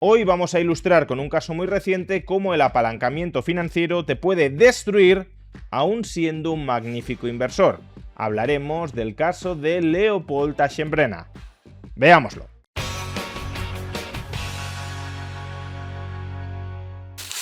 Hoy vamos a ilustrar con un caso muy reciente cómo el apalancamiento financiero te puede destruir aún siendo un magnífico inversor. Hablaremos del caso de Leopold Aschenbrenner. Veámoslo.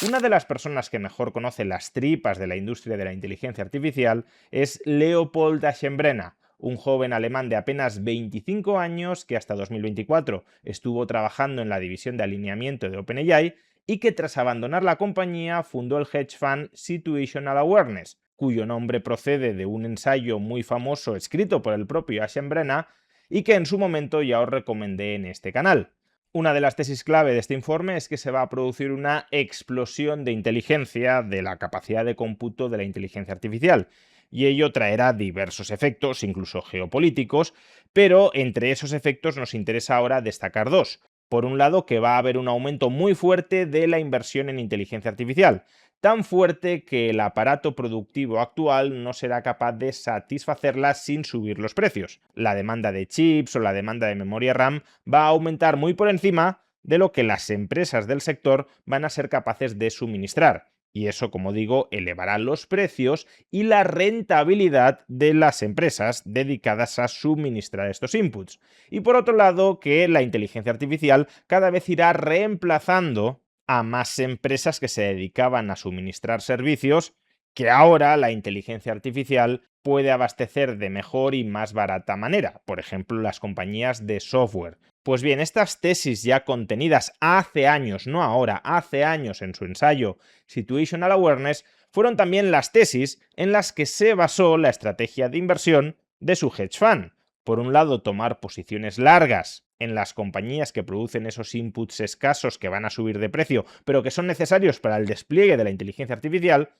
Una de las personas que mejor conoce las tripas de la industria de la inteligencia artificial es Leopold Aschenbrenner, un joven alemán de apenas 25 años que hasta 2024 estuvo trabajando en la división de alineamiento de OpenAI y que tras abandonar la compañía fundó el hedge fund Situational Awareness, cuyo nombre procede de un ensayo muy famoso escrito por el propio Aschenbrenner y que en su momento ya os recomendé en este canal. Una de las tesis clave de este informe es que se va a producir una explosión de inteligencia de la capacidad de cómputo de la inteligencia artificial, y ello traerá diversos efectos, incluso geopolíticos, pero entre esos efectos nos interesa ahora destacar dos. Por un lado, que va a haber un aumento muy fuerte de la inversión en inteligencia artificial, tan fuerte que el aparato productivo actual no será capaz de satisfacerla sin subir los precios. La demanda de chips o la demanda de memoria RAM va a aumentar muy por encima de lo que las empresas del sector van a ser capaces de suministrar. Y eso, como digo, elevará los precios y la rentabilidad de las empresas dedicadas a suministrar estos inputs. Y por otro lado, que la inteligencia artificial cada vez irá reemplazando a más empresas que se dedicaban a suministrar servicios que ahora la inteligencia artificial puede abastecer de mejor y más barata manera, por ejemplo las compañías de software. Pues bien, estas tesis ya contenidas hace años, no ahora, hace años en su ensayo Situational Awareness, fueron también las tesis en las que se basó la estrategia de inversión de su hedge fund. Por un lado, tomar posiciones largas en las compañías que producen esos inputs escasos que van a subir de precio, pero que son necesarios para el despliegue de la inteligencia artificial,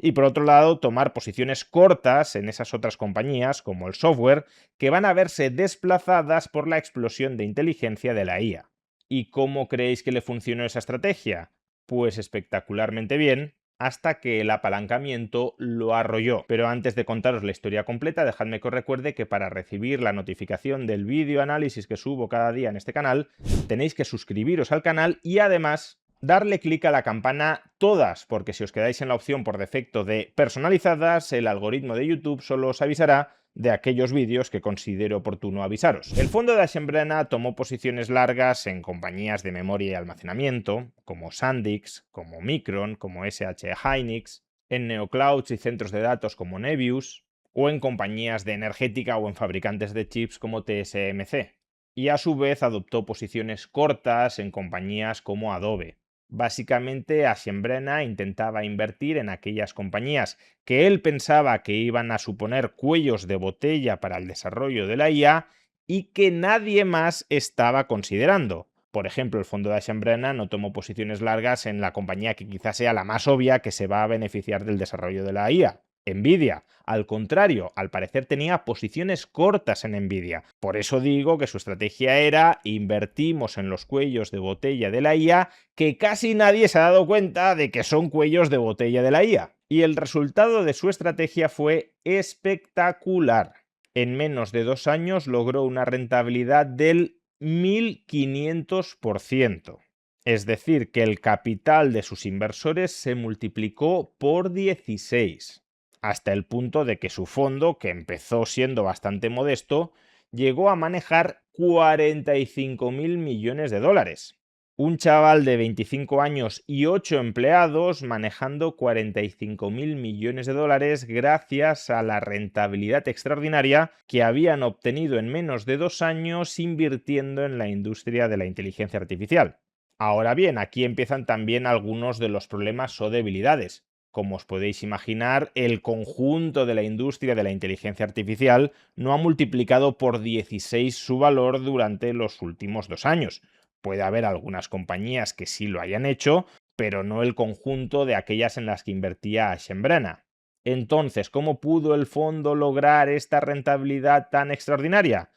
y por otro lado, tomar posiciones cortas en esas otras compañías, como el software, que van a verse desplazadas por la explosión de inteligencia de la IA. ¿Y cómo creéis que le funcionó esa estrategia? Pues espectacularmente bien, hasta que el apalancamiento lo arrolló. Pero antes de contaros la historia completa, dejadme que os recuerde que para recibir la notificación del vídeo análisis que subo cada día en este canal, tenéis que suscribiros al canal y además darle clic a la campana todas, porque si os quedáis en la opción por defecto de personalizadas, el algoritmo de YouTube solo os avisará de aquellos vídeos que considero oportuno avisaros. El fondo de Aschenbrenner tomó posiciones largas en compañías de memoria y almacenamiento, como SanDisk, como Micron, como SH Hynix, en neoclouds y centros de datos como Nebius, o en compañías de energética o en fabricantes de chips como TSMC. Y a su vez adoptó posiciones cortas en compañías como Adobe. Básicamente, Aschenbrenner intentaba invertir en aquellas compañías que él pensaba que iban a suponer cuellos de botella para el desarrollo de la IA y que nadie más estaba considerando. Por ejemplo, el fondo de Aschenbrenner no tomó posiciones largas en la compañía que quizás sea la más obvia que se va a beneficiar del desarrollo de la IA. Nvidia, al contrario, al parecer tenía posiciones cortas en Nvidia. Por eso digo que su estrategia era invertimos en los cuellos de botella de la IA que casi nadie se ha dado cuenta de que son cuellos de botella de la IA. Y el resultado de su estrategia fue espectacular. En menos de 2 años logró una rentabilidad del 1500%. Es decir, que el capital de sus inversores se multiplicó por 16. Hasta el punto de que su fondo, que empezó siendo bastante modesto, llegó a manejar 45.000 millones de dólares. Un chaval de 25 años y 8 empleados manejando 45.000 millones de dólares gracias a la rentabilidad extraordinaria que habían obtenido en menos de 2 años invirtiendo en la industria de la inteligencia artificial. Ahora bien, aquí empiezan también algunos de los problemas o debilidades. Como os podéis imaginar, el conjunto de la industria de la inteligencia artificial no ha multiplicado por 16 su valor durante los últimos 2 años. Puede haber algunas compañías que sí lo hayan hecho, pero no el conjunto de aquellas en las que invertía Aschenbrenner. Entonces, ¿cómo pudo el fondo lograr esta rentabilidad tan extraordinaria?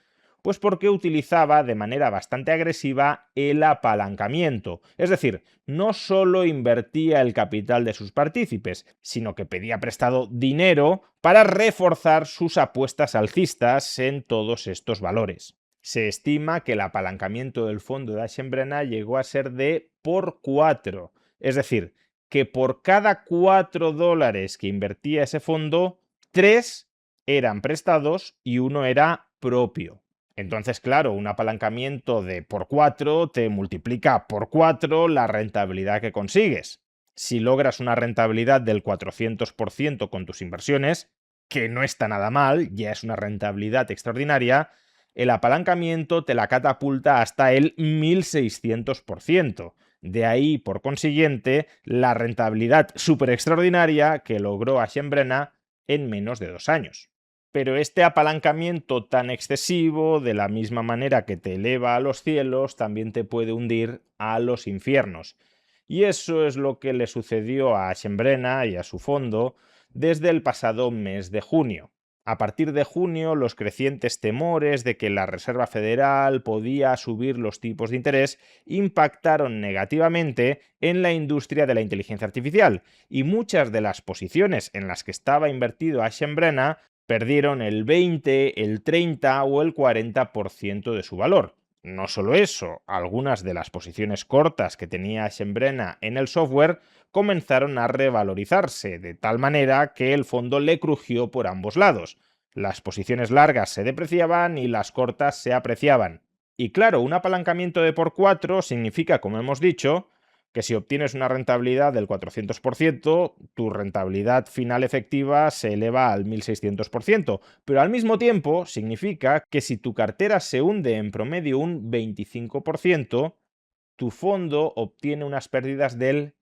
Pues porque utilizaba de manera bastante agresiva el apalancamiento. Es decir, no solo invertía el capital de sus partícipes, sino que pedía prestado dinero para reforzar sus apuestas alcistas en todos estos valores. Se estima que el apalancamiento del fondo de Aschenbrenner llegó a ser de por 4. Es decir, que por cada $4 que invertía ese fondo, 3 eran prestados y uno era propio. Entonces, claro, un apalancamiento de por 4 te multiplica por 4 la rentabilidad que consigues. Si logras una rentabilidad del 400% con tus inversiones, que no está nada mal, ya es una rentabilidad extraordinaria, el apalancamiento te la catapulta hasta el 1600%. De ahí, por consiguiente, la rentabilidad súper extraordinaria que logró Aschenbrenner en menos de 2 años. Pero este apalancamiento tan excesivo, de la misma manera que te eleva a los cielos, también te puede hundir a los infiernos. Y eso es lo que le sucedió a Aschenbrenner y a su fondo desde el pasado mes de junio. A partir de junio, los crecientes temores de que la Reserva Federal podía subir los tipos de interés impactaron negativamente en la industria de la inteligencia artificial, y muchas de las posiciones en las que estaba invertido Aschenbrenner perdieron el 20, el 30 o el 40% de su valor. No solo eso, algunas de las posiciones cortas que tenía Aschenbrenner en el software comenzaron a revalorizarse, de tal manera que el fondo le crujió por ambos lados. Las posiciones largas se depreciaban y las cortas se apreciaban. Y claro, un apalancamiento de por 4 significa, como hemos dicho, que si obtienes una rentabilidad del 400%, tu rentabilidad final efectiva se eleva al 1600%, pero al mismo tiempo significa que si tu cartera se hunde en promedio un 25%, tu fondo obtiene unas pérdidas del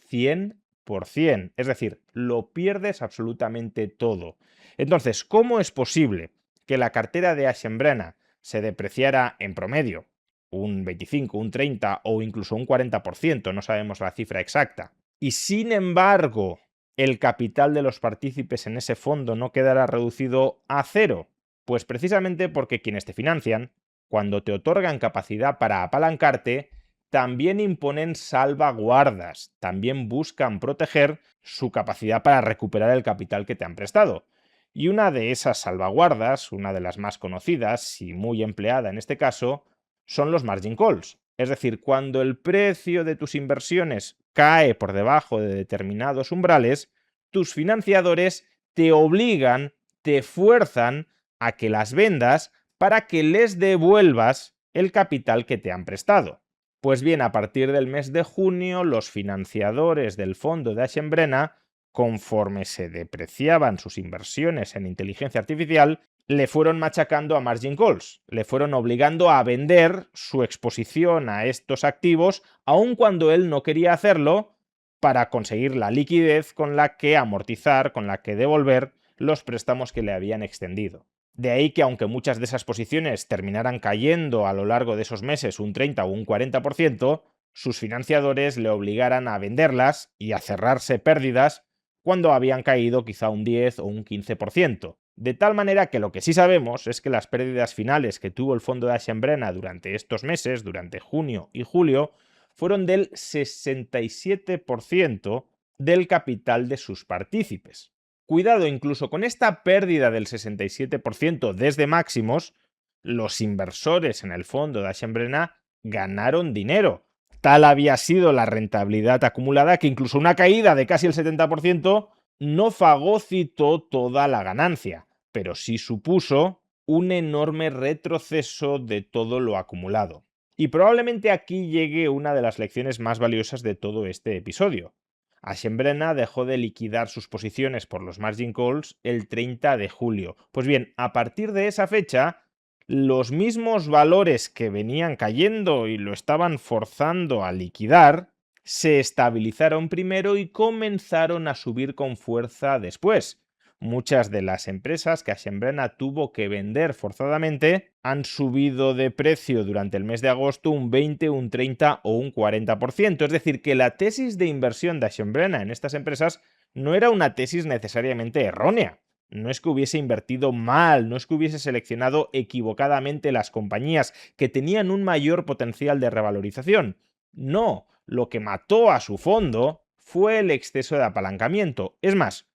100%, es decir, lo pierdes absolutamente todo. Entonces, ¿cómo es posible que la cartera de Aschenbrenner se depreciara en promedio un 25, un 30 o incluso un 40%, no sabemos la cifra exacta, y sin embargo el capital de los partícipes en ese fondo no quedará reducido a cero? Pues precisamente porque quienes te financian, cuando te otorgan capacidad para apalancarte, también imponen salvaguardas, también buscan proteger su capacidad para recuperar el capital que te han prestado. Y una de esas salvaguardas, una de las más conocidas y muy empleada en este caso, son los margin calls. Es decir, cuando el precio de tus inversiones cae por debajo de determinados umbrales, tus financiadores te obligan, te fuerzan a que las vendas para que les devuelvas el capital que te han prestado. Pues bien, a partir del mes de junio, los financiadores del fondo de Aschenbrenner, conforme se depreciaban sus inversiones en inteligencia artificial, le fueron machacando a margin calls, le fueron obligando a vender su exposición a estos activos, aun cuando él no quería hacerlo, para conseguir la liquidez con la que amortizar, con la que devolver los préstamos que le habían extendido. De ahí que aunque muchas de esas posiciones terminaran cayendo a lo largo de esos meses un 30 o un 40%, sus financiadores le obligaran a venderlas y a cerrarse pérdidas cuando habían caído quizá un 10 o un 15%. De tal manera que lo que sí sabemos es que las pérdidas finales que tuvo el fondo de Aschenbrenner durante estos meses, durante junio y julio, fueron del 67% del capital de sus partícipes. Cuidado, incluso con esta pérdida del 67% desde máximos, los inversores en el fondo de Aschenbrenner ganaron dinero. Tal había sido la rentabilidad acumulada que incluso una caída de casi el 70% no fagocitó toda la ganancia, pero sí supuso un enorme retroceso de todo lo acumulado. Y probablemente aquí llegue una de las lecciones más valiosas de todo este episodio. Aschenbrenner dejó de liquidar sus posiciones por los margin calls el 30 de julio. Pues bien, a partir de esa fecha, los mismos valores que venían cayendo y lo estaban forzando a liquidar, se estabilizaron primero y comenzaron a subir con fuerza después. Muchas de las empresas que Aschenbrenner tuvo que vender forzadamente han subido de precio durante el mes de agosto un 20, un 30 o un 40%. Es decir, que la tesis de inversión de Aschenbrenner en estas empresas no era una tesis necesariamente errónea. No es que hubiese invertido mal, no es que hubiese seleccionado equivocadamente las compañías que tenían un mayor potencial de revalorización. No, lo que mató a su fondo fue el exceso de apalancamiento. Es más,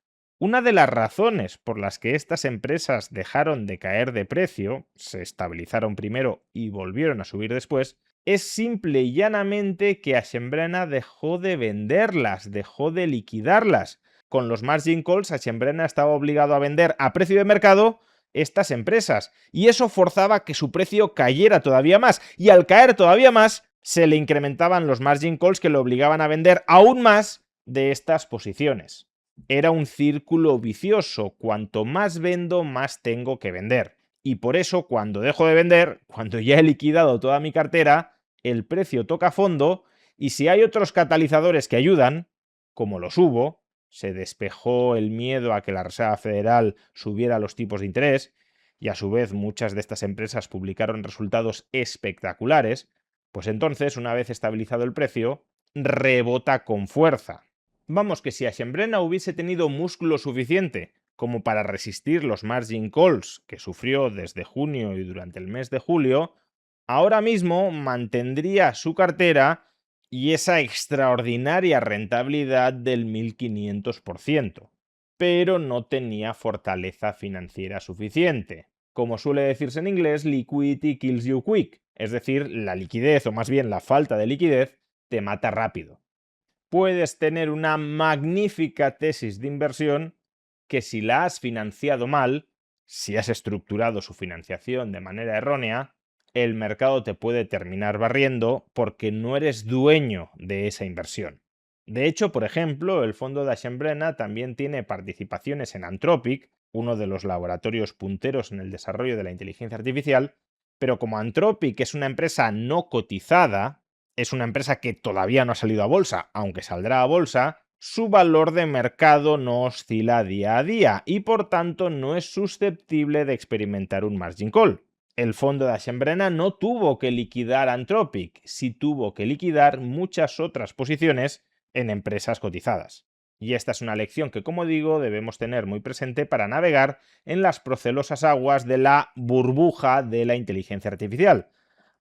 Una de las razones por las que estas empresas dejaron de caer de precio, se estabilizaron primero y volvieron a subir después, es simple y llanamente que Aschenbrena dejó de venderlas, dejó de liquidarlas. Con los margin calls, Aschenbrena estaba obligado a vender a precio de mercado estas empresas, y eso forzaba que su precio cayera todavía más, y al caer todavía más, se le incrementaban los margin calls que le obligaban a vender aún más de estas posiciones. Era un círculo vicioso. Cuanto más vendo, más tengo que vender. Y por eso, cuando dejo de vender, cuando ya he liquidado toda mi cartera, el precio toca fondo, y si hay otros catalizadores que ayudan, como los hubo, se despejó el miedo a que la Reserva Federal subiera los tipos de interés, y a su vez muchas de estas empresas publicaron resultados espectaculares, pues entonces, una vez estabilizado el precio, rebota con fuerza. Vamos, que si Aschenbrena hubiese tenido músculo suficiente como para resistir los margin calls que sufrió desde junio y durante el mes de julio, ahora mismo mantendría su cartera y esa extraordinaria rentabilidad del 1500%, pero no tenía fortaleza financiera suficiente. Como suele decirse en inglés, liquidity kills you quick, es decir, la liquidez, o más bien la falta de liquidez, te mata rápido. Puedes tener una magnífica tesis de inversión que, si la has financiado mal, si has estructurado su financiación de manera errónea, el mercado te puede terminar barriendo porque no eres dueño de esa inversión. De hecho, por ejemplo, el fondo de Aschenbrena también tiene participaciones en Anthropic, uno de los laboratorios punteros en el desarrollo de la inteligencia artificial, pero como Anthropic es una empresa no cotizada, es una empresa que todavía no ha salido a bolsa, aunque saldrá a bolsa, su valor de mercado no oscila día a día y por tanto no es susceptible de experimentar un margin call. El fondo de Aschenbrena no tuvo que liquidar Anthropic, sí tuvo que liquidar muchas otras posiciones en empresas cotizadas. Y esta es una lección que, como digo, debemos tener muy presente para navegar en las procelosas aguas de la burbuja de la inteligencia artificial.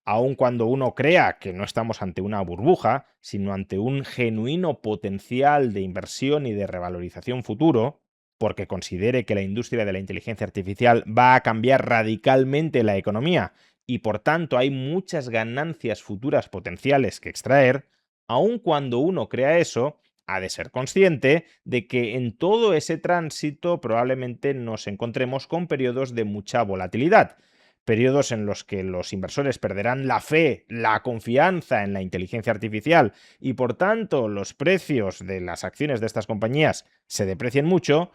Aun cuando uno crea que no estamos ante una burbuja, sino ante un genuino potencial de inversión y de revalorización futuro, porque considere que la industria de la inteligencia artificial va a cambiar radicalmente la economía y por tanto hay muchas ganancias futuras potenciales que extraer, aun cuando uno crea eso, ha de ser consciente de que en todo ese tránsito probablemente nos encontremos con periodos de mucha volatilidad, periodos en los que los inversores perderán la fe, la confianza en la inteligencia artificial y por tanto los precios de las acciones de estas compañías se deprecien mucho,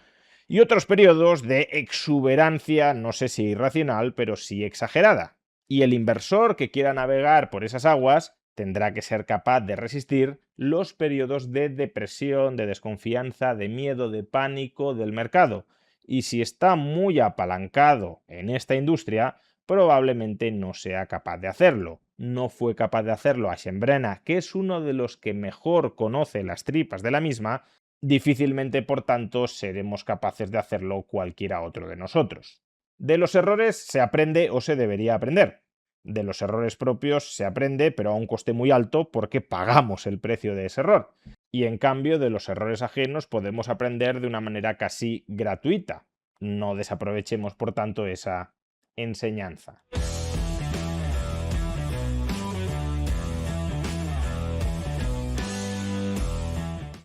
y otros periodos de exuberancia, no sé si irracional, pero sí exagerada. Y el inversor que quiera navegar por esas aguas tendrá que ser capaz de resistir los periodos de depresión, de desconfianza, de miedo, de pánico del mercado. Y si está muy apalancado en esta industria, probablemente no sea capaz de hacerlo. No fue capaz de hacerlo Aschenbrena, que es uno de los que mejor conoce las tripas de la misma. Difícilmente, por tanto, seremos capaces de hacerlo cualquiera otro de nosotros. De los errores se aprende, o se debería aprender. De los errores propios se aprende, pero a un coste muy alto, porque pagamos el precio de ese error. Y en cambio, de los errores ajenos podemos aprender de una manera casi gratuita. No desaprovechemos, por tanto, esa enseñanza.